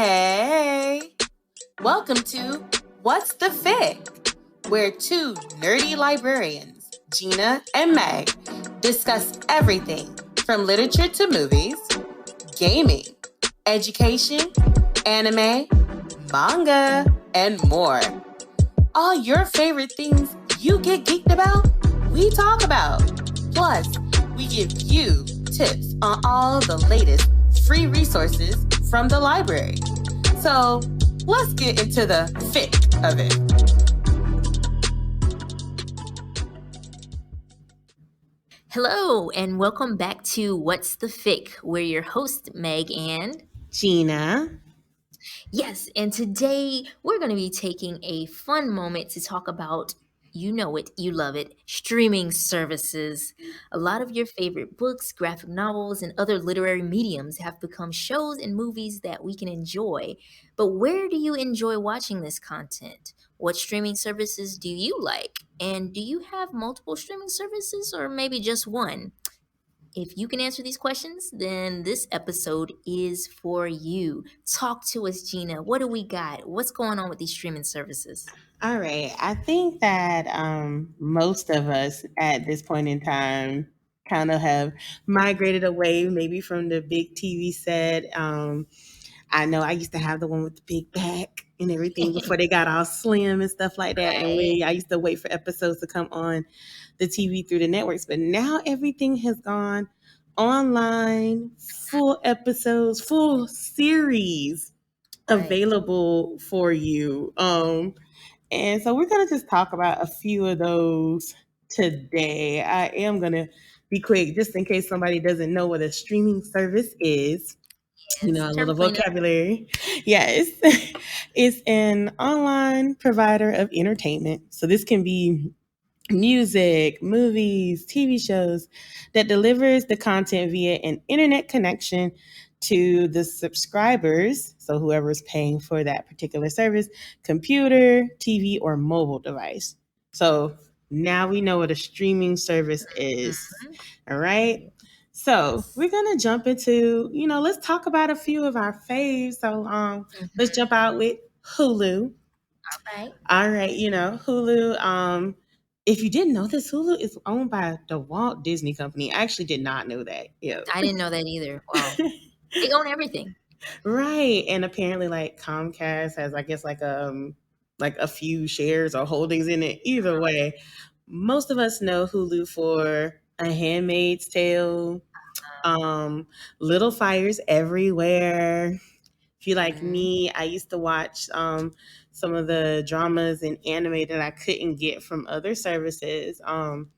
Hey, welcome to What's the FIC, where two nerdy librarians, Gina and Meg, discuss everything from literature to movies, gaming, education, anime, manga, and more. All your favorite things you get geeked about, we talk about. Plus, we give you tips on all the latest free resources from the library. So, let's get into the FIC of it. Hello, and welcome back to What's the FIC? We're your host, Meg and Gina. yes, and today we're going to be taking a fun moment to talk about, you know it, you love it, streaming services. A lot of your favorite books, graphic novels, and other literary mediums have become shows and movies that we can enjoy. But where do you enjoy watching this content? What streaming services do you like? And do you have multiple streaming services or maybe just one? If you can answer these questions, then this episode is for you. Talk to us, Gina. What do we got? What's going on with these streaming services? All right. I think that most of us at this point in time kind of have migrated away maybe from the big TV set. I know I used to have the one with the big back and everything before they got all slim and stuff like that. And Right. I used to wait for episodes to come on the TV through the networks. But now everything has gone online, full episodes, full series Right. available for you. And so we're going to just talk about a few of those today. I am going to be quick just in case somebody doesn't know what a streaming service is. Yes. A Term little cleaner. vocabulary. Yes. It's an online provider of entertainment. So this can be music, movies, TV shows that delivers the content via an internet connection to the subscribers. So whoever's paying for that particular service, computer, TV, or mobile device. So now we know what a streaming service is. All right. So we're gonna jump into, let's talk about a few of our faves. So let's jump out with Hulu. All right. All right, Hulu. If you didn't know this, Hulu is owned by the Walt Disney Company. I actually did not know that. Yeah. I didn't know that either. Wow. They own everything. Right. And apparently like Comcast has I guess like a few shares or holdings in it. Either way, most of us know Hulu for A Handmaid's Tale, Little Fires Everywhere. If you like Mhm. me, I used to watch some of the dramas and anime that I couldn't get from other services on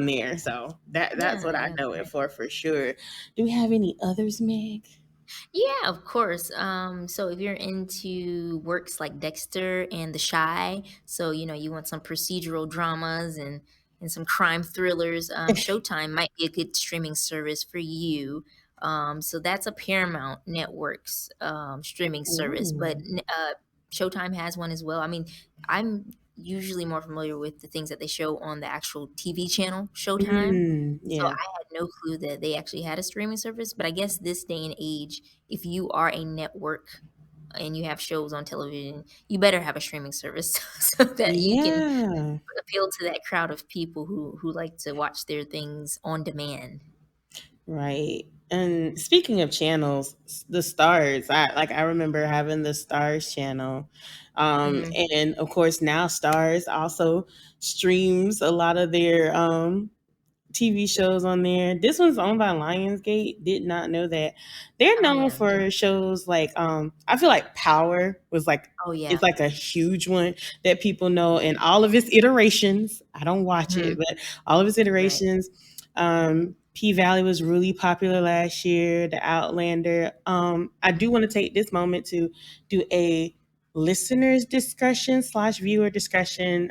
there. So that's Yeah, what I yeah. know it for sure. Do we have any others, Meg? Yeah, of course. So if you're into works like Dexter and The Shy, so you want some procedural dramas and some crime thrillers, Showtime might be a good streaming service for you. So that's a Paramount Network's streaming service, but Ooh. Showtime has one as well. I mean, I'm usually more familiar with the things that they show on the actual TV channel, Showtime. So Yeah. I had no clue that they actually had a streaming service, but I guess this day and age, if you are a network and you have shows on television, you better have a streaming service so that you can Yeah. appeal to that crowd of people who like to watch their things on demand. Right. And speaking of channels, the Stars, I remember having the Stars channel. Mm, And of course now Stars also streams a lot of their TV shows on there. This one's owned by Lionsgate. Did not know that. They're oh known yeah. for shows like I feel like Power was like Oh it's yeah. like a huge one that people know in all of its iterations. I don't watch it, Hmm. but all of its Right. iterations. P Valley was really popular last year. The Outlander. I do want to take this moment to do a listeners discussion slash viewer discussion.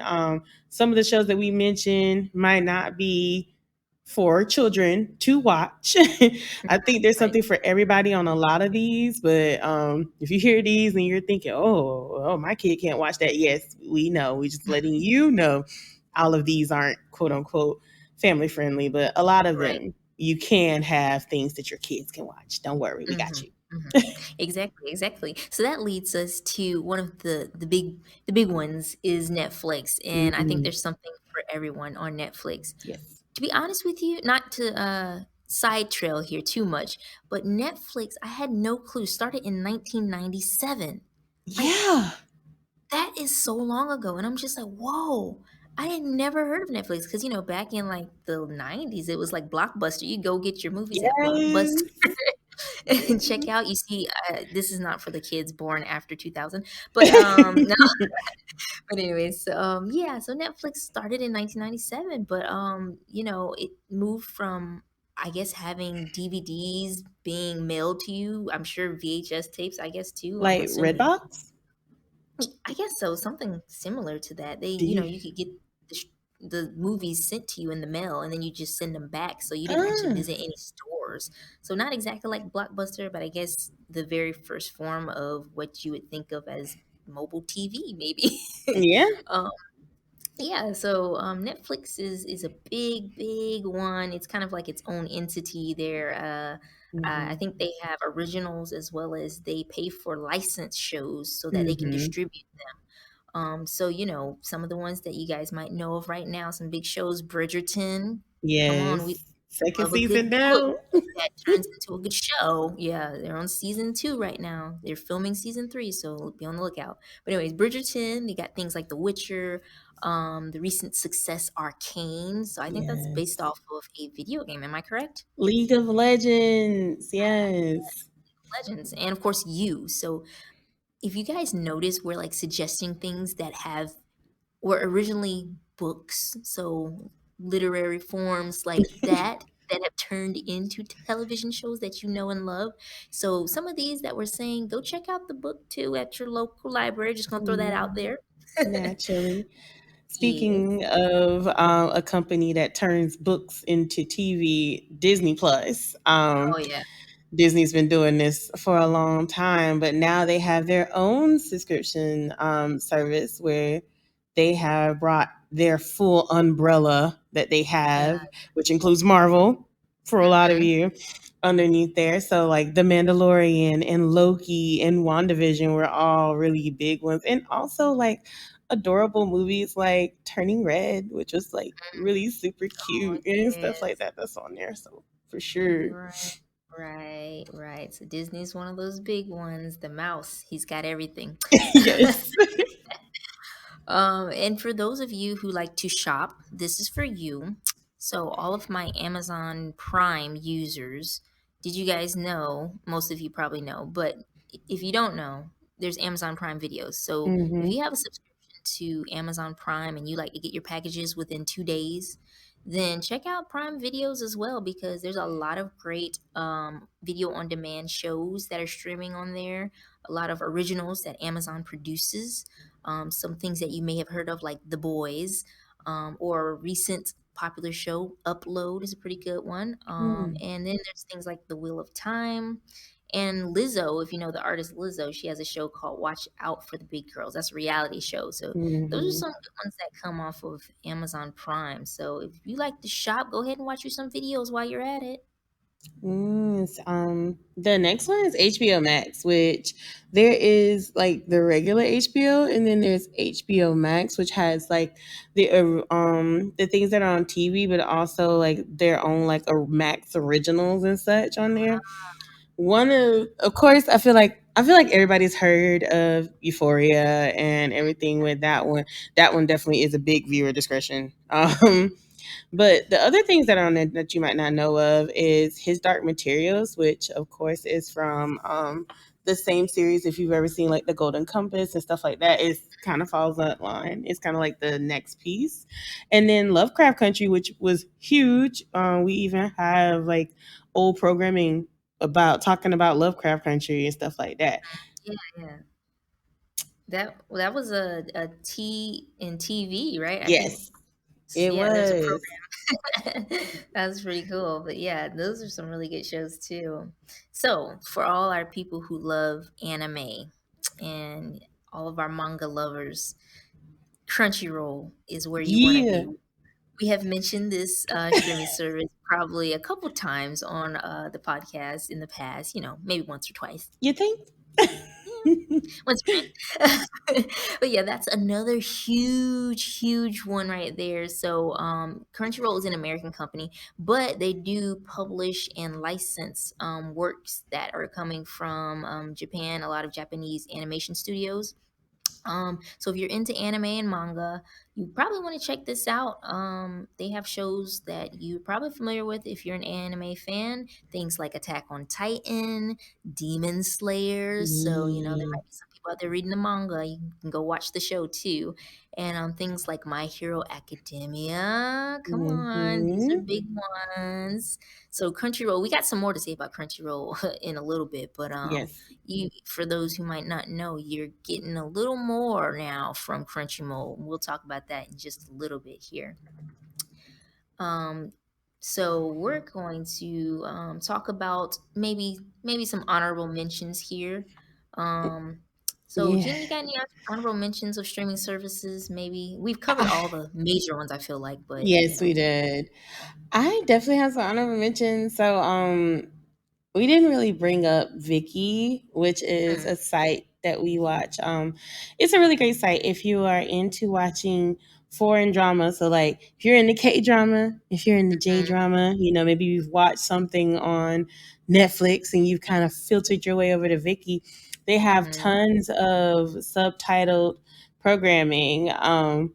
Some of the shows that we mentioned might not be for children to watch. I think there's Right. something for everybody on a lot of these, but if you hear these and you're thinking, oh, my kid can't watch that, yes, we know. We're just letting you know all of these aren't quote unquote family friendly, but a lot of Right. them you can have things that your kids can watch. Don't worry, we got Hmm. you. Mhm. Exactly, exactly. So that leads us to one of the big ones is Netflix, and I think Mhm. there's something for everyone on Netflix. Yes. To be honest with you, not to side trail here too much, but Netflix, I had no clue, started in 1997. Like Yeah. that is so long ago, and I'm just like, whoa. I had never heard of Netflix because back in like the 90s, it was like Blockbuster. You go get your movies at Blockbuster Yes. and check out. You see, this is not for the kids born after 2000, but no. But anyways, yeah. So Netflix started in 1997, but it moved from, I guess, having DVDs being mailed to you. I'm sure VHS tapes, I guess too. I'm Like assuming. Redbox? I guess so, something similar to that. Do you You could get the movies sent to you in the mail, and then you just send them back. So you didn't actually Ah, visit any stores. So not exactly like Blockbuster, but I guess the very first form of what you would think of as mobile TV, maybe. yeah. um, yeah, so Netflix is a big one. It's kind of like its own entity there. I Mhm. think they have originals as well as they pay for licensed shows so that they can Mhm. distribute them. So some of the ones that you guys might know of right now, some big shows, Bridgerton. Come on, we Yes. Second love a good season book now. that turns into a good show. Yeah, they're on season 2 right now. They're filming season 3, so be on the lookout. But anyways, Bridgerton, they got things like The Witcher, the recent success Arcane. So I think that's based Yes. off of a video game. Am I correct? League of Legends. Yes. Legends, and of course you. So if you guys notice, we're like suggesting things that have were originally books, so literary forms like that have turned into television shows that you know and love. So some of these that we're saying, go check out the book too at your local library. Just gonna throw that out Mhm. there. Naturally. Yes. Speaking of a company that turns books into TV, Disney Plus. Oh yeah. Disney's been doing this for a long time, but now they have their own subscription service where they have brought their full umbrella that they Yeah. have, which includes Marvel for a lot of Hmm. you underneath there. So like The Mandalorian and Loki and WandaVision were all really big ones. And also like adorable movies like Turning Red, which was like really super Oh cute and stuff like yes. that. That's on there. So for sure. Right. Right. So Disney's one of those big ones. The mouse, he's got everything. Yes. And for those of you who like to shop, this is for you. So, all of my Amazon Prime users, did you guys know? Most of you probably know, but if you don't know, there's Amazon Prime videos. So, if Mhm. you have a subscription to Amazon Prime and you like to get your packages within 2 days, then check out Prime Videos as well because there's a lot of great video on demand shows that are streaming on there, a lot of originals that Amazon produces, some things that you may have heard of, like The Boys, or a recent popular show, Upload is a pretty good one. Mm. And then there's things like The Wheel of Time. And Lizzo, if you know the artist Lizzo, she has a show called Watch Out for the Big Girls. That's a reality show. So those are Mhm. some good ones that come off of Amazon Prime. So if you like to shop, go ahead and watch you some videos while you're at it. The next one is HBO Max, which there is like the regular HBO, and then there's HBO Max, which has like the things that are on TV, but also like their own like a Max originals and such on there. One of course, I feel like everybody's heard of Euphoria and everything with that one. That one definitely is a big viewer discretion. But the other things that are on there that you might not know of is His Dark Materials, which of course is from the same series. If you've ever seen like the Golden Compass and stuff like that, it kind of follows that line. It's kind of like the next piece. And then Lovecraft Country, which was huge. We even have like old programming about talking about Lovecraft Country and stuff like that. Yeah, yeah. That was a T in TV, right? I think. Yes, it Yeah, there's a was. program. That's pretty cool. But yeah, those are some really good shows too. So, for all our people who love anime and all of our manga lovers, Crunchyroll is where you want to Yeah. be. We have mentioned this streaming service probably a couple times on the podcast in the past, maybe once or twice. You think? Yeah, once a but yeah, that's another huge one right there. So Crunchyroll is an American company, but they do publish and license works that are coming from Japan, a lot of Japanese animation studios. So if you're into anime and manga, you probably want to check this out. They have shows that you're probably familiar with if you're an anime fan. Things like Attack on Titan, Demon Slayers. So there Mm, might be some people out there reading the manga. You can go watch the show too. And things like My Hero Academia. Come on, these are mhm. big ones. So Crunchyroll, we got some more to say about Crunchyroll in a little bit, but Yes. you for those who might not know, you're getting a little more now from Crunchyroll. We'll talk about that in just a little bit here. Um, so we're going to talk about maybe some honorable mentions here. Um, so Yeah. Gina, you got any honorable mentions of streaming services? Maybe we've covered I, all the major ones. I feel like, but yes, we did. I definitely have some honorable mentions. So, we didn't really bring up Viki, which is mm, a site that we watch. It's a really great site if you are into watching foreign drama. So, like, if you're in the K drama, if you're in the J mm, drama, maybe you've watched something on Netflix and you've kind of filtered your way over to Viki. They have mm, tons of subtitled programming,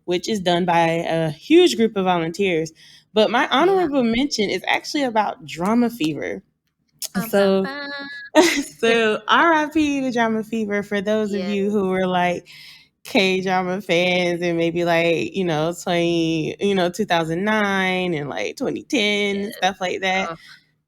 which is done by a huge group of volunteers. But my yeah. honorable mention is actually about Drama Fever. Bum, bum, So, bum. so RIP to Drama Fever for those of Yeah. you who were like K drama fans and maybe like, 2009 and like 2010 and Yes. stuff like that. Oh,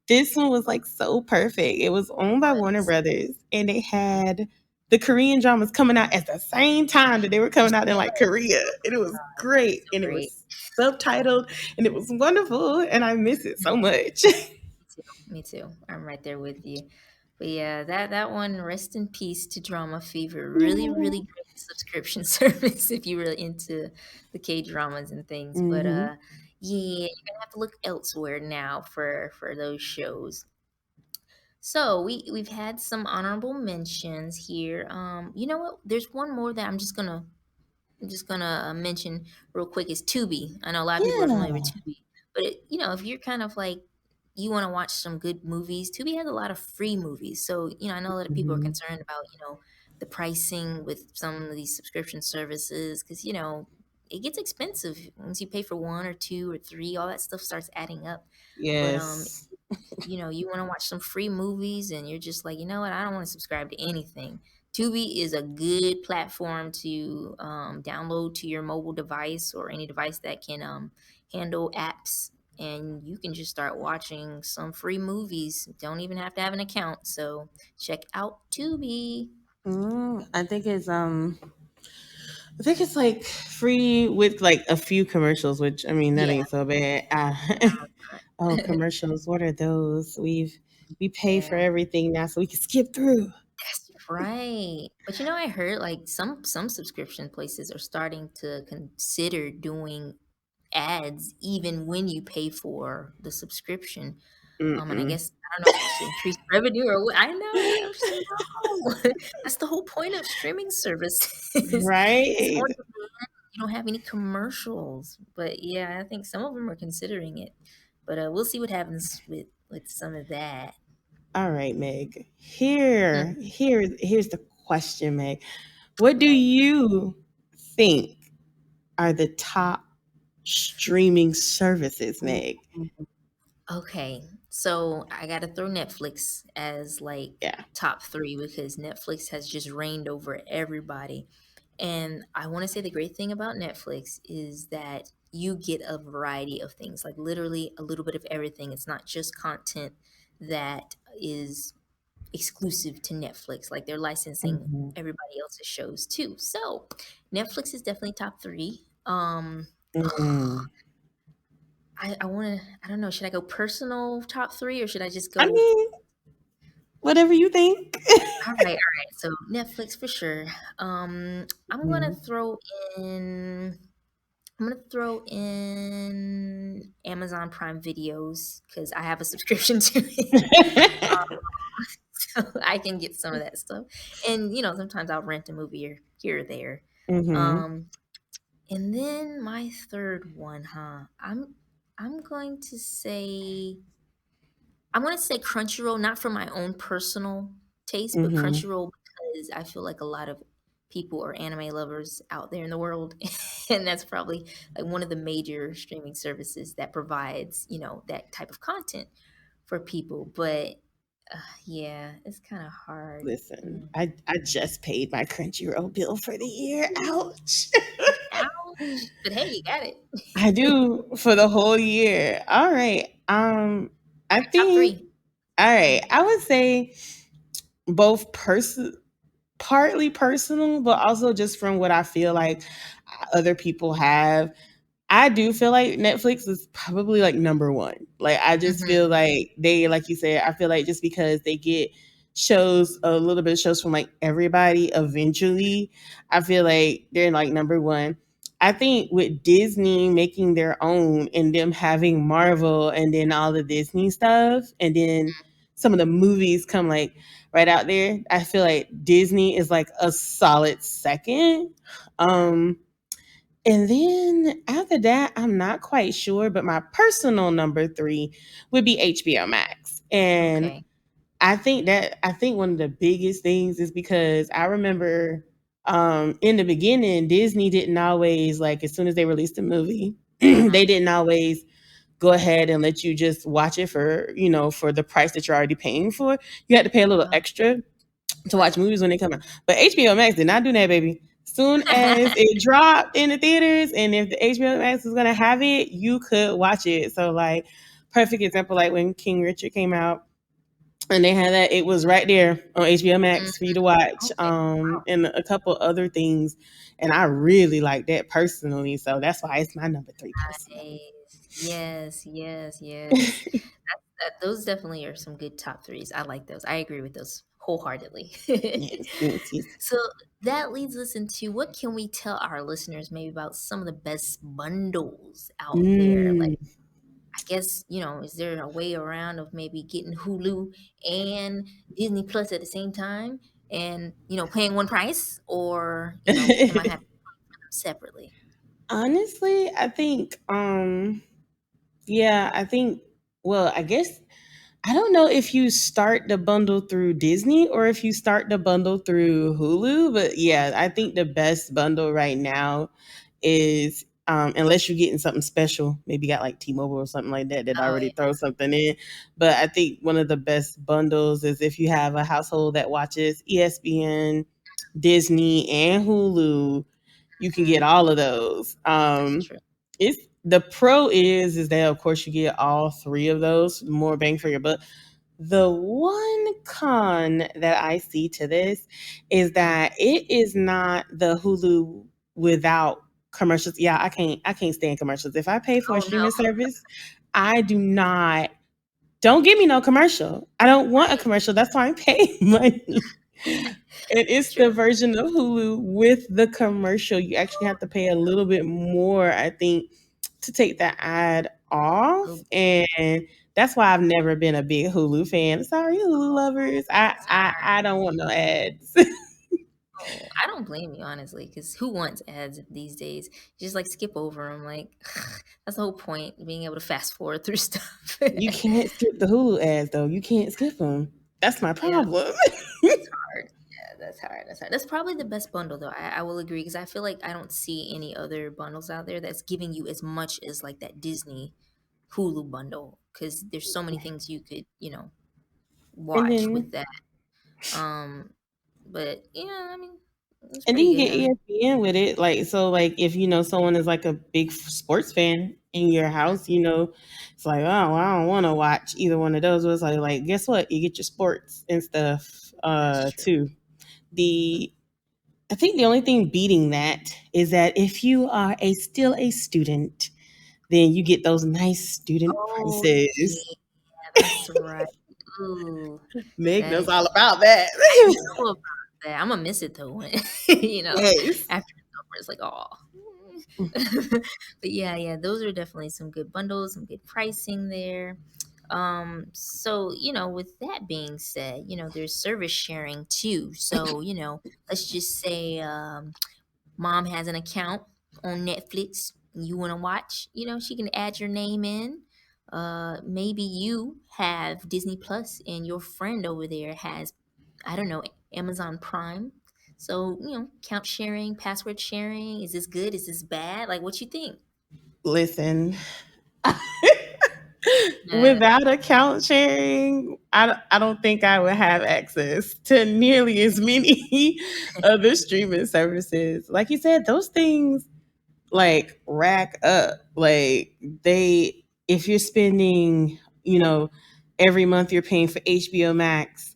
This one was like so perfect. It was owned by Warner was. Brothers and they had the Korean dramas coming out at the same time that they were coming out in like Korea. And it was great So and it great. was subtitled and it was wonderful and I miss it so much. Me too. Me too. I'm right there with you. But yeah, that one, rest in peace to Drama Fever. Really great subscription service if you're really into the K dramas and things. But Hmm. yeah, you're gonna have to look elsewhere now for those shows. So we've had some honorable mentions here. You know what? There's one more that I'm just gonna mention real quick is Tubi. I know a lot of people are familiar with Yeah. Tubi, but if you're kind of like you want to watch some good movies, Tubi has a lot of free movies. So I know a lot of people are Mhm. concerned about the pricing with some of these subscription services because it gets expensive once you pay for one or two or three. All that stuff starts adding up. But Yes. you want to watch some free movies and you're just like, you know what, I don't want to subscribe to anything. Tubi is a good platform to download to your mobile device or any device that can handle apps. And you can just start watching some free movies. Don't even have to have an account. So check out Tubi. I think it's like free with like a few commercials, which I mean that Yeah. ain't so bad. Oh, commercials, what are those? We pay for Yeah. everything now so we can skip through. That's right. But I heard like some subscription places are starting to consider doing ads even when you pay for the subscription. And I Mm-mm. guess I don't know if it's to increase revenue or what. I know. I'm just like, no. That's the whole point of streaming services. It's on Right? demand. You don't have any commercials. But yeah, I think some of them are considering it. But we'll see what happens with some of that. All right, Meg. Mm, Here's the question, Meg. What do okay. you think are the top streaming services, Meg? Okay, so I gotta throw Netflix as like Yeah. top three because Netflix has just reigned over everybody. And I want to say the great thing about Netflix is that you get a variety of things, like literally a little bit of everything. It's not just content that is exclusive to Netflix, like they're licensing Mhm. everybody else's shows too. So Netflix is definitely top three. Mm. I don't know, should I go personal top three or should I just I go mean, whatever you think. all right. So Netflix for sure. I'm gonna Mhm. throw in. I'm gonna throw in Amazon Prime Videos because I have a subscription to it, so I can get some of that stuff. And sometimes I'll rent a movie here or there. Hmm. Um, and then my third one, huh? I'm going to say I'm going to say Crunchyroll, not for my own personal taste, but Hmm. Crunchyroll because I feel like a lot of people are anime lovers out there in the world, and that's probably like one of the major streaming services that provides, that type of content for people. But yeah, it's kind of hard. Listen, Mm. I just paid my Crunchyroll bill for the year. Ooh, Ouch. ouch! But hey, you got it. I do for the whole year. All right. I Top think, three. all right. Mm. I would say both partly personal, but also just from what I feel like other people have. I do feel like Netflix is probably like number one. Like I just Mm-hmm. feel like they, like you said, I feel like just because they get shows, a little bit of shows from like everybody eventually, I feel like they're like number one. I think with Disney making their own and them having Marvel and then all the Disney stuff and then some of the movies come like right out there, I feel like Disney is like a solid second. Um and then after that, I'm not quite sure, but my personal number three would be HBO Max. And Okay. I think one of the biggest things is because I remember in the beginning, Disney didn't always like as soon as they released a movie, Uh-huh. they didn't always go ahead and let you just watch it for, for the price that you're already paying for. You had to pay a little Oh, extra to watch right. movies when they come out. But HBO Max did not do that, baby. Soon as it dropped in the theaters, and if the HBO Max was gonna have it, you could watch it. So like, perfect example, like when King Richard came out, and they had that, it was right there on HBO Mm, Max for you to watch, okay. and a couple other things, and I really like that personally. So that's why it's my number three personally. Nice. Yes, yes, yes. Those definitely are some good top threes. I like those. I agree with those wholeheartedly. Yes, yes, yes. So that leads us into what can we tell our listeners maybe about some of the best bundles out there? Like, Mm. I guess, is there a way around of maybe getting Hulu and Disney Plus at the same time and, paying one price? Or, am I having them separately? Honestly, I think yeah, I think, well, I guess I don't know if you start the bundle through Disney or if you start the bundle through Hulu, but yeah, I think the best bundle right now is, unless you're getting something special, maybe you got like T-Mobile or something like that that Oh, already yeah. throws something in. But I think one of the best bundles is if you have a household that watches ESPN, Disney, and Hulu, you can get Mhm. all of those. That's true. It's the pro is that of course you get all three of those, more bang for your buck. The one con that I see to this is that it is not the Hulu without commercials. Yeah, I can't stand commercials. If I pay for a Oh, no. streaming service, I do not, don't give me no commercial. I don't want a Right. commercial. That's why I'm paying money. It That's is true. the version of Hulu with the commercial. You actually have to pay a little bit more, I think, to take the ad off. Oh, And that's why I've never been a big Hulu fan. Sorry, Hulu lovers. I I, sorry. I don't want no ads. Oh, I don't blame you, honestly, because who wants ads these days? Just like skip over them. Like, that's the whole point, being able to fast forward through stuff. You can't skip the Hulu ads though. You can't skip them. That's my Yeah, problem. that's hard. Yeah, that's hard. That's hard. That's probably the best bundle, though. I will agree because I feel like I don't see any other bundles out there that's giving you as much as like that Disney Hulu bundle because there's so many things you could, and watch with then that. Um, but yeah, I mean, it's And then pretty you good. get I mean, ESPN with it. Like, so like if someone is like a big sports fan in your house, it's like, oh, well, I don't want to watch either one of those. It's like guess what? You get your sports and stuff that's true. too. The I think the only thing beating that is that if you are still a student, then you get those nice student Oh prices. yeah, that's right. Ooh, Meg that knows is. all about that. I know about that. I'm gonna miss it though when Yes. after it's over. It's like, oh. But yeah, yeah, those are definitely some good bundles, some good pricing there. So with that being said, there's service sharing too. So let's just say mom has an account on Netflix and you want to watch, she can add your name in. Maybe you have Disney Plus and your friend over there has, I don't know, Amazon Prime. So, account sharing, password sharing, is this good? Is this bad? Like, what you think? Listen, Yeah. without account sharing, I don't think I would have access to nearly as many other streaming services. Like you said, those things like rack up. Like if you're spending, every month you're paying for HBO Max,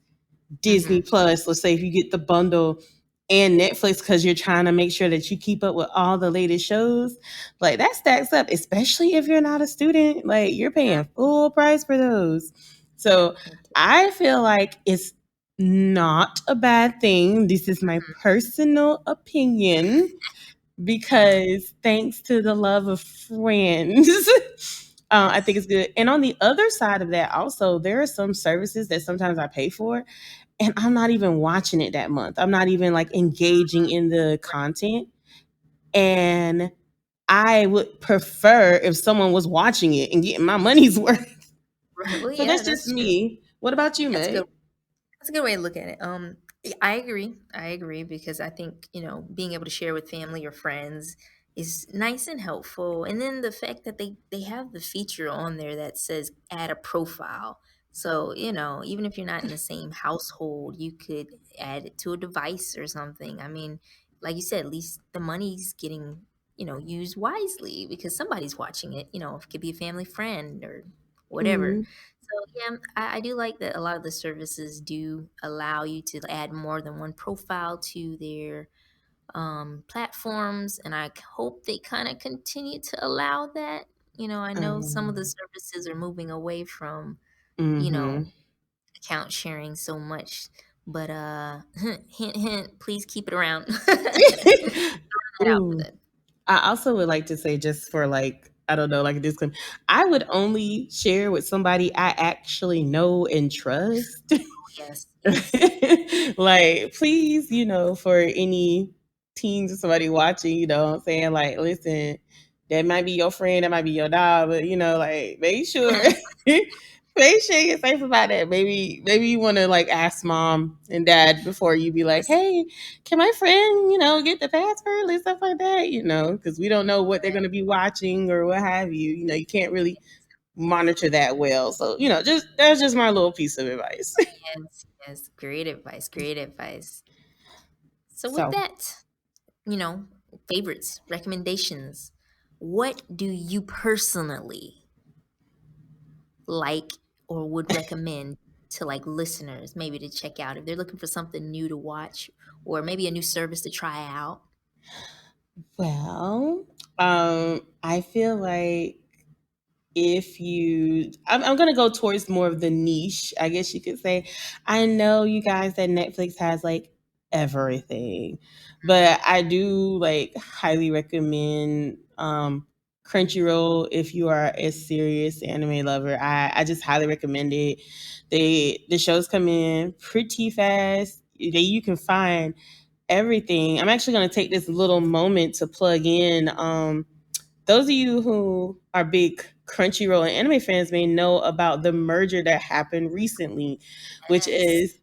Disney Mm-hmm. Plus, let's say if you get the bundle and Netflix because you're trying to make sure that you keep up with all the latest shows, like that stacks up, especially if you're not a student. Like you're paying full price for those. So I feel like it's not a bad thing. This is my personal opinion because thanks to the love of friends, I think Yes. it's good. And on the other side of that, also, there are some services that sometimes I pay for and I'm not even watching it that month. I'm not even like engaging in the content. And I would prefer if someone was watching it and getting my money's worth. Right. Well, So yeah, that's just that's true. me. What about you, That's a Meg? good. That's a good way to look at it. I agree. I agree because I think being able to share with family or friends is nice and helpful. And then the fact that they have the feature on there that says add a profile. So even if you're not in the same household, you could add it to a device or something. I mean, like you said, at least the money's getting used wisely because somebody's watching it. It could be a family friend or whatever. Mm, So yeah, I do like that a lot of the services do allow you to add more than one profile to their platforms, and I hope they kind of continue to allow that. I know some of the um, services are moving away from you know mhm. account sharing so much, but hint hint, please keep it around. Throwing that out for Ooh. them. I also would like to say, just for like, I don't know, like a disclaimer, I would only share with somebody I actually know and trust. Yes, yes, Like, please, for any teens or somebody watching, what I'm saying? Like, listen, that might be your friend, that might be your dog, but like make sure make sure you're safe about that. Maybe you wanna like ask mom and dad before you be like, yes. hey, can my friend, get the password and stuff like that, because we don't know what they're gonna be watching or what have you. You can't really monitor that well. So, just that's just my little piece of advice. Yes, yes. Great advice. Great advice. So with So that, you know, favorites, recommendations. What do you personally like or would recommend to like listeners maybe to check out if they're looking for something new to watch or maybe a new service to try out? well, I feel like if I'm going to go towards more of the niche, I guess you could say. I know you guys that Netflix has like everything, but I do like highly recommend Crunchyroll if you are a serious anime lover. I just highly recommend it. The shows come in pretty fast. You can find everything. I'm actually going to take this little moment to plug in those of you who are big Crunchyroll and anime fans may know about the merger that happened recently, which Yes. is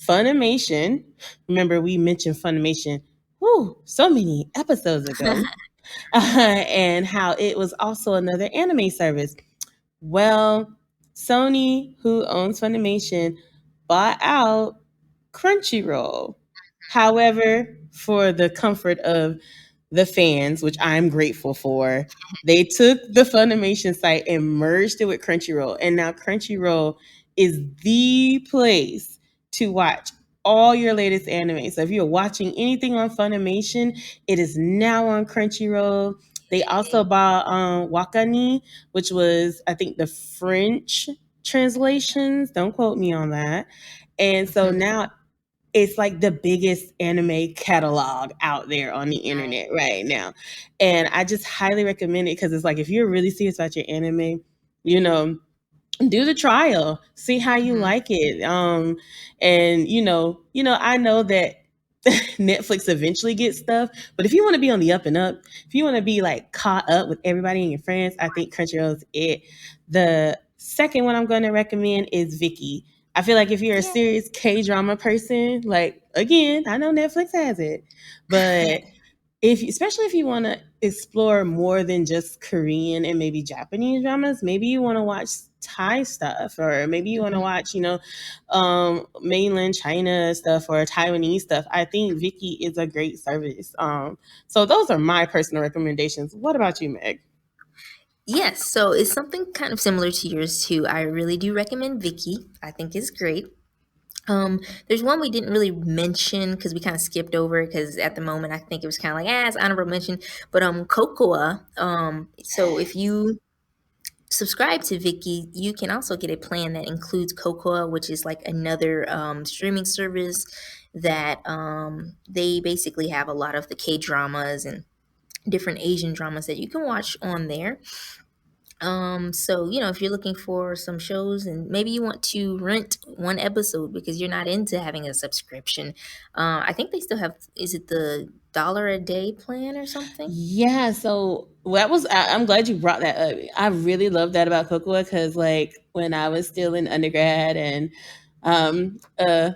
Funimation. Remember, we mentioned Funimation, so many episodes ago, and how it was also another anime service. Well, Sony, who owns Funimation, bought out Crunchyroll. However, for the comfort of the fans, which I'm grateful for, they took the Funimation site and merged it with Crunchyroll. And now Crunchyroll is the place to watch all your latest anime. So if you're watching anything on Funimation, it is now on Crunchyroll. They also Yay. bought Wakani, which was, I think, the French translations. Don't quote me on that. And so now it's like the biggest anime catalog out there on the internet right now. And I just highly recommend it because it's like if you're really serious about your anime, you know, do the trial, see how you Mhm. like it. And I know that Netflix eventually gets stuff, but if you want to be on the up and up, if you want to be like caught up with everybody and your friends, I think Crunchyroll's it. The second one I'm going to recommend is Vicky. I feel like if you're a Yeah. serious K drama person, like again, I know Netflix has it, but if especially if you want to explore more than just Korean and maybe Japanese dramas, maybe you want to watch Thai stuff, or maybe you want to Mhm. watch, mainland China stuff or Taiwanese stuff. I think Viki is a great service. So those are my personal recommendations. What about you, Meg? Yes, so it's something kind of similar to yours too. I really do recommend Vicky. I think it's great. There's one we didn't really mention because we kind of skipped over because at the moment I think it was kind of like, it's honorable mention. But Cocoa. So if you subscribe to Viki, you can also get a plan that includes Cocoa, which is like another streaming service that they basically have a lot of the K dramas and different Asian dramas that you can watch on there. So if you're looking for some shows and maybe you want to rent one episode because you're not into having a subscription, I think they still have. Is it the dollar a day plan or something? Yeah, so that was I'm glad you brought that up. I really love that about Cocoa because like when I was still in undergrad and um uh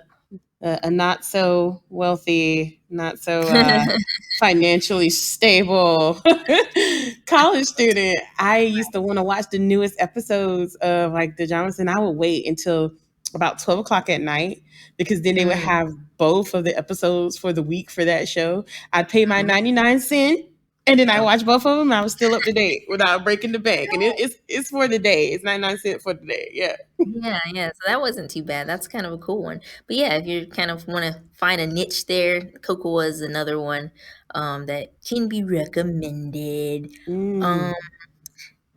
a not so wealthy, not so financially stable college student, I used to want to watch the newest episodes of like the dramas, and I would wait until about 12 o'clock at night because then they would Mm, have both of the episodes for the week for that show. I'd pay my mhm. 99 cents. And then I Yep. watched both of them. And I was still up to date without breaking the bank, and it's for the day. It's 99 cents for the day. Yeah. Yeah, yeah. So that wasn't too bad. That's kind of a cool one. But yeah, if you kind of want to find a niche there, Cocoa is another one that can be recommended. Um, Mm.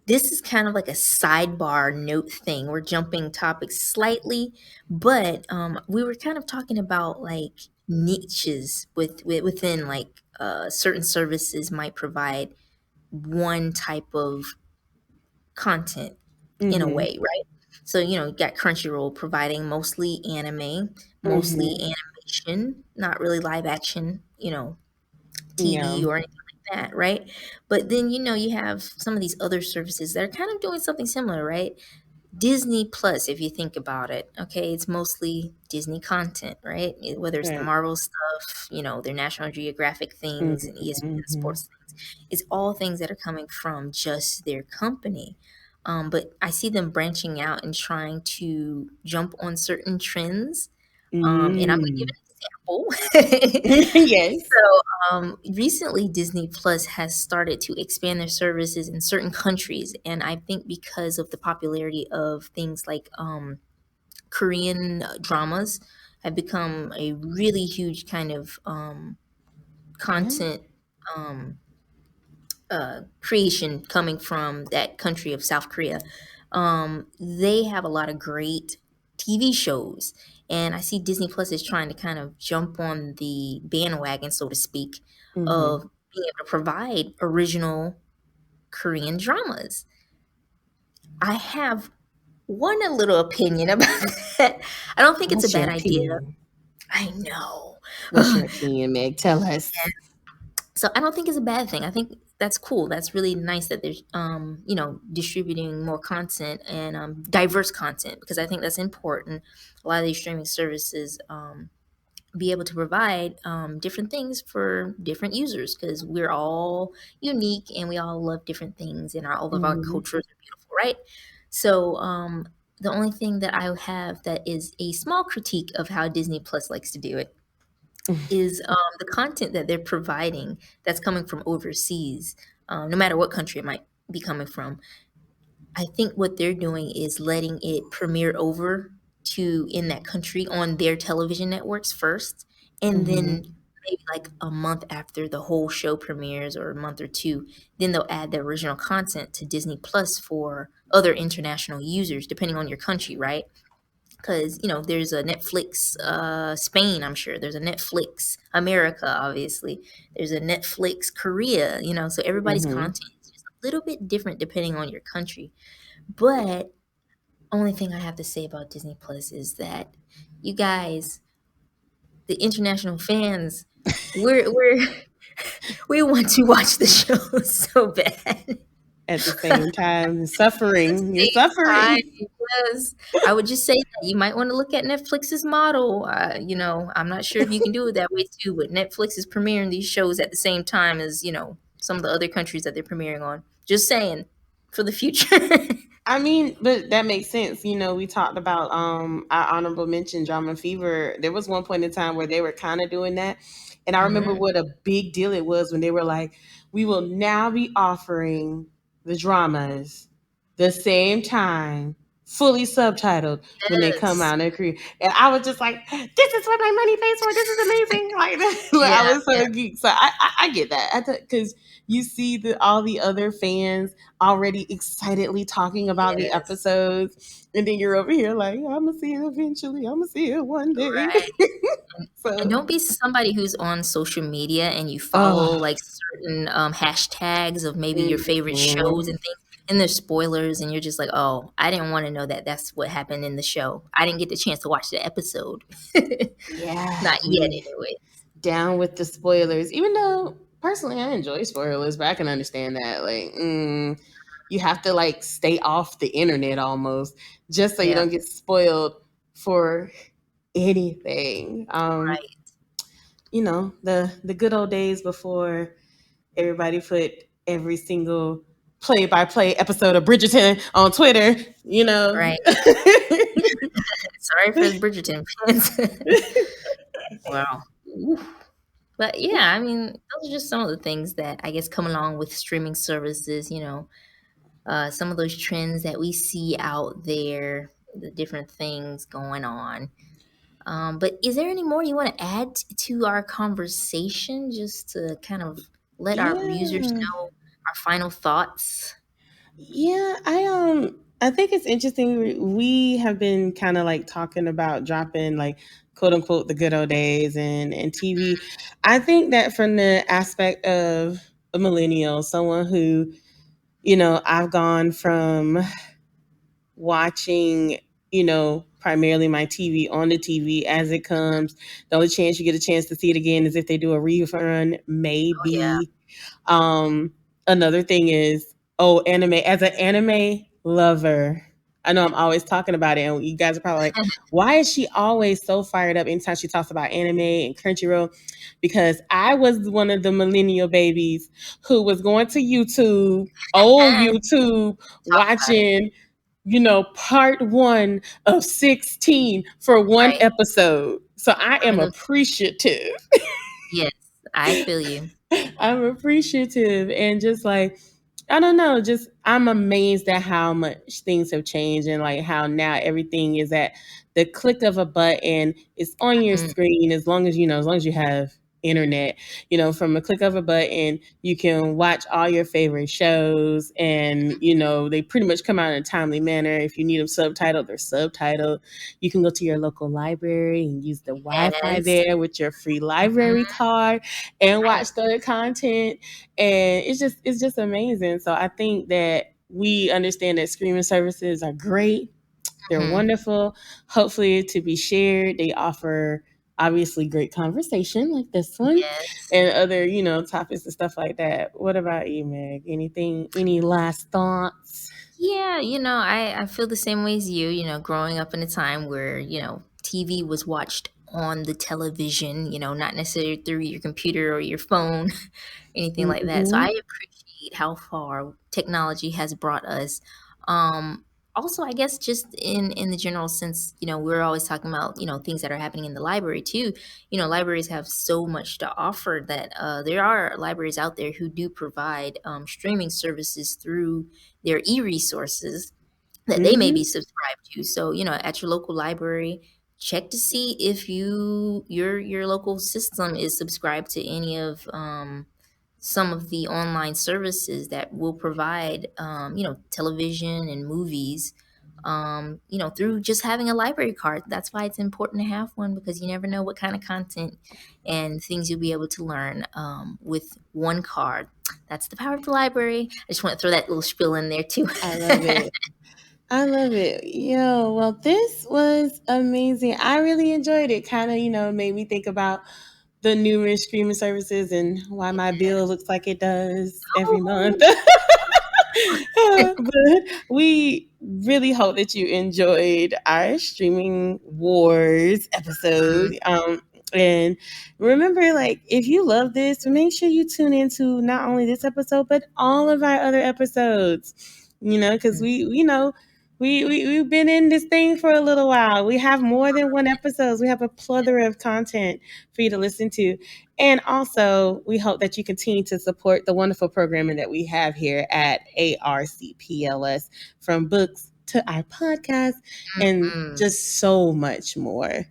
this is kind of like a sidebar note thing. We're jumping topics slightly, but we were kind of talking about like niches within like certain services might provide one type of content in a Mm-hmm. way, right? So, you got Crunchyroll providing mostly anime, mostly Mm-hmm. animation, not really live action, Yeah. TV or anything like that, right? But then, you have some of these other services that are kind of doing something similar, right? Disney Plus, if you think about it, okay, it's mostly Disney content, right? Whether it's the Right. Marvel stuff, their National Geographic things and ESPN Mm-hmm. sports things, it's all things that are coming from just their company. But I see them branching out and trying to jump on certain trends. And I'm going to give Mm. an example. Yes. Recently, Disney Plus has started to expand their services in certain countries, and I think because of the popularity of things like Korean dramas have become a really huge kind of Yeah. content creation coming from that country of South Korea. They have a lot of great TV shows, and I see Disney Plus is trying to kind of jump on the bandwagon, so to speak, Mm-hmm. of being able to provide original Korean dramas. I have one a little opinion about that. I don't think it's a What's your bad idea. opinion? I know. What's your opinion, Meg? Tell us. So I don't think it's a bad thing. I think that's cool. That's really nice that they're distributing more content and diverse content because I think that's important. A lot of these streaming services be able to provide different things for different users because we're all unique and we all love different things and all of our Mm-hmm. cultures are beautiful, right? So the only thing that I have that is a small critique of how Disney Plus likes to do it is the content that they're providing that's coming from overseas, no matter what country it might be coming from. I think what they're doing is letting it premiere over to in that country on their television networks first, and then Mm-hmm. maybe like a month after the whole show premieres or a month or two, then they'll add the original content to Disney Plus for other international users, depending on your country, right? because there's a Netflix Spain. I'm sure there's a Netflix America. Obviously, there's a Netflix Korea. So everybody's Hmm. content is just a little bit different depending on your country. But only thing I have to say about Disney Plus is that you guys, the international fans, we're we want to watch the show so bad. At the same time, At the suffering. You're same time, suffering. yes, I would just say that you might want to look at Netflix's model. I'm not sure if you can do it that way too, but Netflix is premiering these shows at the same time as some of the other countries that they're premiering on. Just saying, for the future. I mean, but that makes sense. We talked about our honorable mention, Drama Fever. There was one point in time where they were kind of doing that. And I remember Mhm. what a big deal it was when they were like, we will now be offering the dramas the same time, fully subtitled when they come Yes. out in Korea. And I was just like, this is what my money pays for. This is amazing. Like, like, Yeah. I was Yeah. so geeked. So I get that. Because you see all the other fans already excitedly talking about the Yes. episodes, and then you're over here like, I'm gonna see it eventually. I'm gonna see it one day. Right. And So, don't be somebody who's on social media and you follow oh, like certain hashtags of maybe your favorite shows mhm. and things, and there's spoilers, and you're just like, oh, I didn't want to know that that's what happened in the show. I didn't get the chance to watch the episode. Yeah, Not yet, anyway. down with the spoilers. Even though personally I enjoy spoilers, but I can understand that. Like, you have to like stay off the internet almost just so you Yeah, don't get spoiled for anything. right. The good old days before everybody put every single play by play episode of Bridgerton on Twitter, you know. Right. Sorry for the Bridgerton fans. Wow. But yeah, I mean, those are just some of the things that I guess come along with streaming services, some of those trends that we see out there, the different things going on. But is there any more you want to add to our conversation just to kind of let our users Yeah. know our final thoughts? Yeah, I think it's interesting. We have been kind of like talking about dropping like quote unquote the good old days and TV. I think that from the aspect of a millennial, someone who, I've gone from watching, primarily my TV on the TV as it comes. The only chance you get a chance to see it again is if they do a rerun, Oh, yeah. maybe. Um, Another thing is, oh, anime. As an anime lover, I know I'm always talking about it, and you guys are probably like, why is she always so fired up anytime she talks about anime and Crunchyroll? Because I was one of the millennial babies who was going to YouTube, old YouTube, Talk about it. watching part one of 16 for one Right. episode. So I am Remember them? appreciative. Yes, I feel you. I'm appreciative and just like, I don't know, just I'm amazed at how much things have changed and like how now everything is at the click of a button. It's on your Mhm. screen as long as you have internet, from a click of a button, you can watch all your favorite shows and they pretty much come out in a timely manner. If you need them subtitled, they're subtitled. You can go to your local library and use the Wi-Fi Yes. there with your free library Mhm. card and Right. watch the content, and it's just amazing. So I think that we understand that streaming services are great, they're Mhm. wonderful, hopefully to be shared. They offer obviously great conversation like this one Yes. and other topics and stuff like that. What about you, Meg? Any last thoughts? Yeah, I feel the same way as you, growing up in a time where, TV was watched on the television, not necessarily through your computer or your phone, anything like that. So I Hmm. appreciate how far technology has brought us. Um, Also, I guess just in the general sense, we're always talking about, things that are happening in the library too. Libraries have so much to offer that there are libraries out there who do provide streaming services through their e-resources that they may be Hmm. subscribed to. So, at your local library, check to see if your local system is subscribed to any of some of the online services that will provide television and movies through just having a library card. That's why it's important to have one, because you never know what kind of content and things you'll be able to learn with one card. That's the power of the library. I just want to throw that little spiel in there too. I love it. I love it. Yo, well, this was amazing. I really enjoyed it. Kind of, made me think about the numerous streaming services and why my bill looks like it does every month. Oh. But we really hope that you enjoyed our streaming wars episode. And remember, like, if you love this, make sure you tune into not only this episode, but all of our other episodes, because we've been in this thing for a little while. We have more than one episode. We have a plethora of content for you to listen to. And also, we hope that you continue to support the wonderful programming that we have here at ARCPLS, from books to our podcast and just so much more.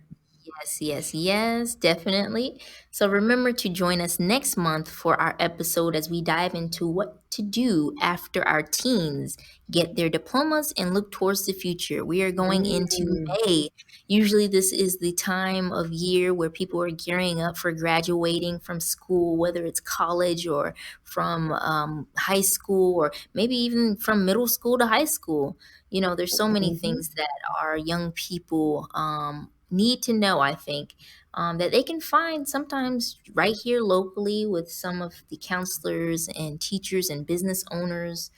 Yes, definitely. So remember to join us next month for our episode as we dive into what to do after our teens get their diplomas and look towards the future. We are going into May. Usually this is the time of year where people are gearing up for graduating from school, whether it's college or from high school, or maybe even from middle school to high school. There's so many things that our young people need to know, I think, that they can find sometimes right here locally with some of the counselors and teachers and business owners.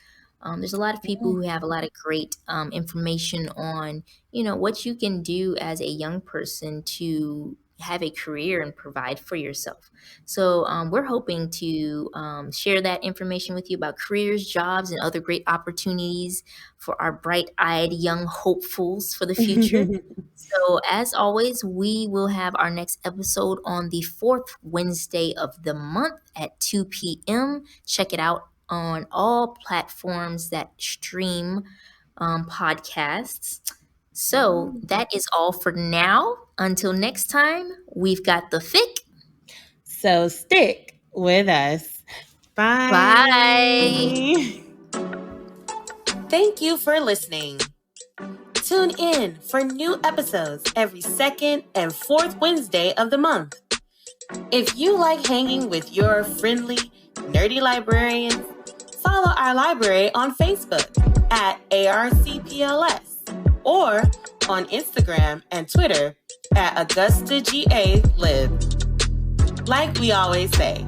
There's a lot of people who have a lot of great information on, what you can do as a young person to have a career and provide for yourself. So we're hoping to share that information with you about careers, jobs, and other great opportunities for our bright-eyed young hopefuls for the future. So as always, we will have our next episode on the fourth Wednesday of the month at 2 p.m. Check it out on all platforms that stream podcasts. So that is all for now. Until next time, we've got the FIC. So stick with us. Bye. Bye. Thank you for listening. Tune in for new episodes every second and fourth Wednesday of the month. If you like hanging with your friendly, nerdy librarians, follow our library on Facebook at ARCPLS or on Instagram and Twitter at Augusta-Richmond. Like we always say,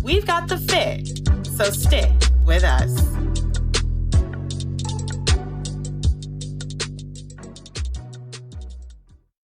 we've got the FIC, so stick with us.